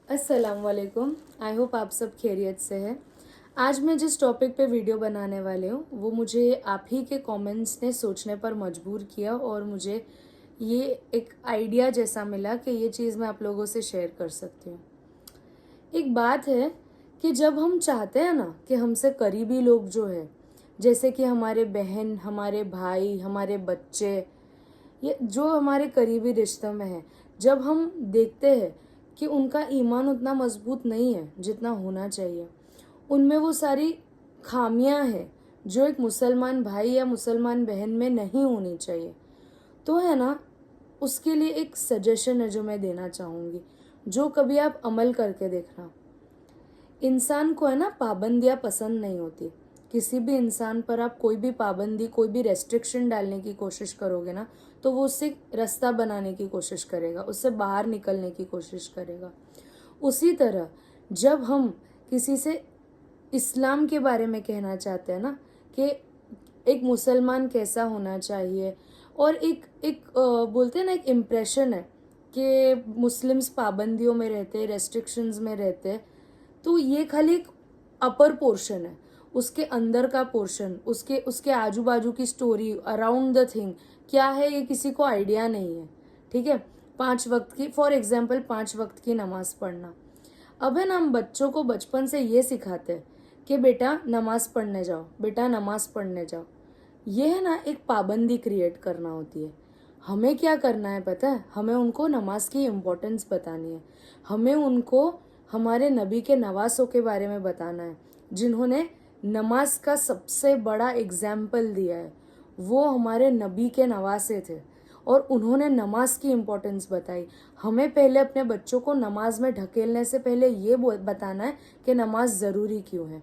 अस्सलाम वालेकुम। I hope आप सब खैरियत से हैं। आज मैं जिस टॉपिक पे वीडियो बनाने वाले हूँ वो मुझे आप ही के कमेंट्स ने सोचने पर मजबूर किया और मुझे ये एक आइडिया जैसा मिला कि ये चीज़ मैं आप लोगों से शेयर कर सकती हूँ। एक बात है कि जब हम चाहते हैं ना कि हमसे करीबी लोग जो है, जैसे कि हमारे बहन, हमारे भाई, हमारे बच्चे, ये जो हमारे करीबी रिश्तों में है, जब हम देखते हैं कि उनका ईमान उतना मजबूत नहीं है जितना होना चाहिए, उनमें वो सारी खामियां हैं जो एक मुसलमान भाई या मुसलमान बहन में नहीं होनी चाहिए, तो है ना, उसके लिए एक सजेशन है जो मैं देना चाहूँगी, जो कभी आप अमल करके देखना। इंसान को है ना पाबंदियाँ पसंद नहीं होती। किसी भी इंसान पर आप कोई भी पाबंदी, कोई भी रेस्ट्रिक्शन डालने की कोशिश करोगे ना, तो वो उससे रास्ता बनाने की कोशिश करेगा, उससे बाहर निकलने की कोशिश करेगा। उसी तरह जब हम किसी से इस्लाम के बारे में कहना चाहते हैं ना कि एक मुसलमान कैसा होना चाहिए, और एक एक बोलते हैं ना, एक इम्प्रेशन है कि मुस्लिम्स पाबंदियों में रहते हैं, रेस्ट्रिक्शंस में रहते हैं, तो ये खाली एक अपर पोर्शन है। उसके अंदर का पोर्शन, उसके उसके आजू बाजू की स्टोरी अराउंड द थिंग क्या है, ये किसी को आइडिया नहीं है। ठीक है, 5 वक्त की, फॉर एग्जाम्पल 5 वक्त की नमाज पढ़ना। अब है ना, हम बच्चों को बचपन से ये सिखाते हैं कि बेटा नमाज पढ़ने जाओ, बेटा नमाज पढ़ने जाओ। ये है ना एक पाबंदी क्रिएट करना होती है। हमें क्या करना है पता है? हमें उनको नमाज की इम्पोर्टेंस बतानी है। हमें उनको हमारे नबी के नवासों के बारे में बताना है, जिन्होंने नमाज का सबसे बड़ा एग्जाम्पल दिया है। वो हमारे नबी के नवासे थे और उन्होंने नमाज की इम्पोर्टेंस बताई। हमें पहले अपने बच्चों को नमाज में ढकेलने से पहले ये बताना है कि नमाज ज़रूरी क्यों है।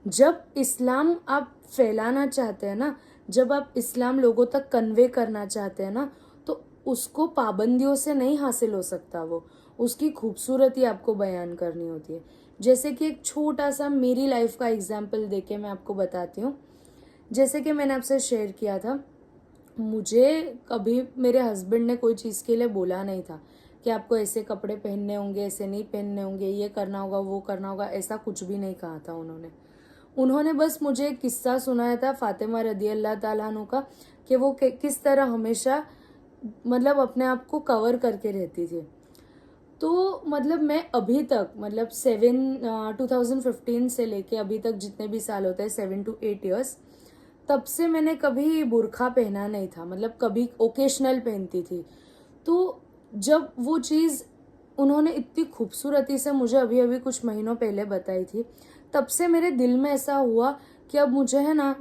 जब इस्लाम आप फैलाना चाहते हैं ना, जब आप इस्लाम लोगों तक कन्वे करना चाहते हैं ना, तो उसको पाबंदियों से नहीं हासिल हो सकता। वो उसकी खूबसूरती आपको बयान करनी होती है। जैसे कि एक छोटा सा मेरी लाइफ का एग्जाम्पल देके मैं आपको बताती हूँ। जैसे कि मैंने आपसे शेयर किया था, मुझे कभी मेरे हस्बैंड ने कोई चीज़ के लिए बोला नहीं था कि आपको ऐसे कपड़े पहनने होंगे, ऐसे नहीं पहनने होंगे, ये करना होगा, वो करना होगा, ऐसा कुछ भी नहीं कहा था उन्होंने। उन्होंने बस मुझे एक किस्सा सुनाया था फातिमा रदी अल्लाह ताला अन्हु का, कि वो किस तरह हमेशा मतलब अपने आप को कवर करके रहती थी। तो मतलब मैं अभी तक, मतलब 2015 से लेके अभी तक जितने भी साल होते हैं, 7 to 8 years, तब से मैंने कभी बुर्खा पहना नहीं था। मतलब कभी ओकेशनल पहनती थी। तो जब वो चीज़ उन्होंने इतनी खूबसूरती से मुझे अभी अभी कुछ महीनों पहले बताई थी, तब से मेरे दिल में ऐसा हुआ कि अब मुझे है ना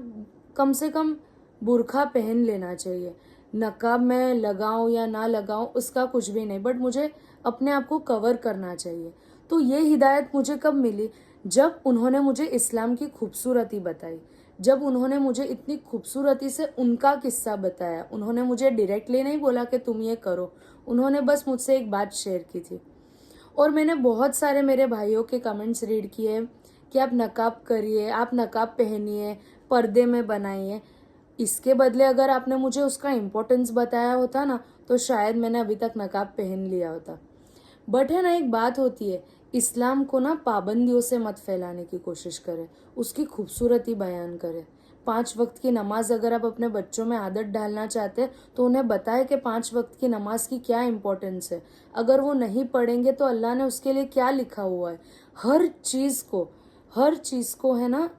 कम से कम बुर्खा पहन लेना चाहिए। नकाब मैं लगाऊं या ना लगाऊं उसका कुछ भी नहीं, बट मुझे अपने आप को कवर करना चाहिए। तो ये हिदायत मुझे कब मिली? जब उन्होंने मुझे इस्लाम की खूबसूरती बताई, जब उन्होंने मुझे इतनी खूबसूरती से उनका किस्सा बताया। उन्होंने मुझे डायरेक्टली नहीं बोला कि तुम ये करो, उन्होंने बस मुझसे एक बात शेयर की थी। और मैंने बहुत सारे मेरे भाइयों के कमेंट्स रीड किए कि आप नकाब करिए, आप नकाब पहनिए, पर्दे में बनाइए। इसके बदले अगर आपने मुझे उसका इम्पोर्टेंस बताया होता ना, तो शायद मैंने अभी तक नकाब पहन लिया होता। बट है ना, एक बात होती है, इस्लाम को ना पाबंदियों से मत फैलाने की कोशिश करें, उसकी खूबसूरती बयान करें। 5 वक्त की नमाज अगर आप अपने बच्चों में आदत डालना चाहते हैं, तो उन्हें बताएं कि 5 वक्त की नमाज की क्या इम्पोर्टेंस है। अगर वो नहीं पढ़ेंगे तो अल्लाह ने उसके लिए क्या लिखा हुआ है। हर चीज़ को है ना,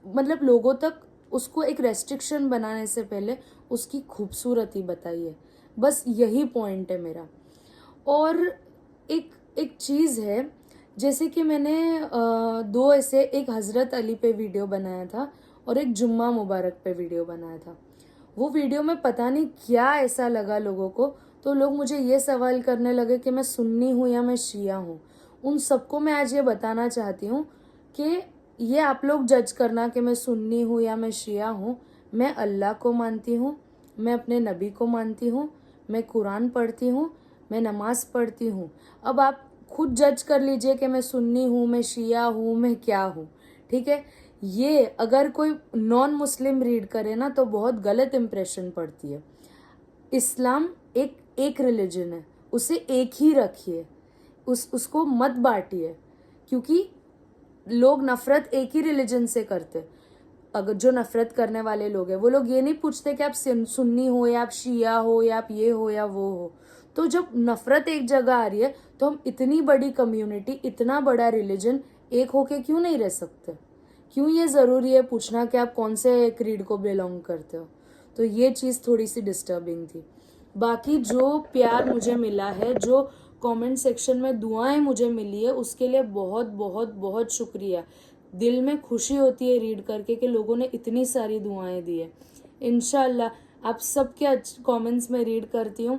मतलब लोगों तक उसको एक रेस्ट्रिक्शन बनाने से पहले उसकी खूबसूरती बताइए। बस यही पॉइंट है मेरा। और एक एक चीज़ है, जैसे कि मैंने दो ऐसे, एक हज़रत अली पे वीडियो बनाया था और एक जुम्मा मुबारक पे वीडियो बनाया था। वो वीडियो में पता नहीं क्या ऐसा लगा लोगों को, तो लोग मुझे ये सवाल करने लगे कि मैं सुन्नी हूँ या मैं शिया हूँ। उन सबको मैं आज ये बताना चाहती हूँ कि ये आप लोग जज करना कि मैं सुन्नी हूँ या मैं शिया हूँ। मैं अल्लाह को मानती हूँ, मैं अपने नबी को मानती हूँ, मैं कुरान पढ़ती हूँ, मैं नमाज पढ़ती हूँ। अब आप खुद जज कर लीजिए कि मैं सुन्नी हूँ, मैं शिया हूँ, मैं क्या हूँ। ठीक है, ये अगर कोई नॉन मुस्लिम रीड करे ना तो बहुत गलत इम्प्रेशन पड़ती है। इस्लाम एक एक रिलीजन है, उसे एक ही रखिए। उसको मत बांटिए, क्योंकि लोग नफरत एक ही रिलीजन से करते। अगर जो नफरत करने वाले लोग हैं वो लोग ये नहीं पूछते कि आप सुन्नी हो या आप शिया हो या आप ये हो या वो हो। तो जब नफरत एक जगह आ रही है तो हम इतनी बड़ी कम्युनिटी, इतना बड़ा रिलीजन एक होके क्यों नहीं रह सकते? क्यों ये ज़रूरी है पूछना कि आप कौन से क्रीड को बिलोंग करते हो? तो ये चीज़ थोड़ी सी डिस्टर्बिंग थी। बाकी जो प्यार मुझे मिला है, जो कमेंट सेक्शन में दुआएं मुझे मिली है, उसके लिए बहुत बहुत बहुत शुक्रिया। दिल में खुशी होती है रीड करके कि लोगों ने इतनी सारी दुआएं दी है। इंशाल्लाह आप सबके कमेंट्स में रीड करती हूँ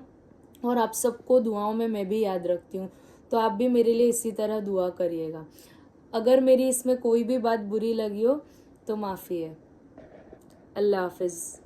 और आप सबको दुआओं में मैं भी याद रखती हूँ। तो आप भी मेरे लिए इसी तरह दुआ करिएगा। अगर मेरी इसमें कोई भी बात बुरी लगी हो तो माफ़ी है। अल्लाह हाफिज़।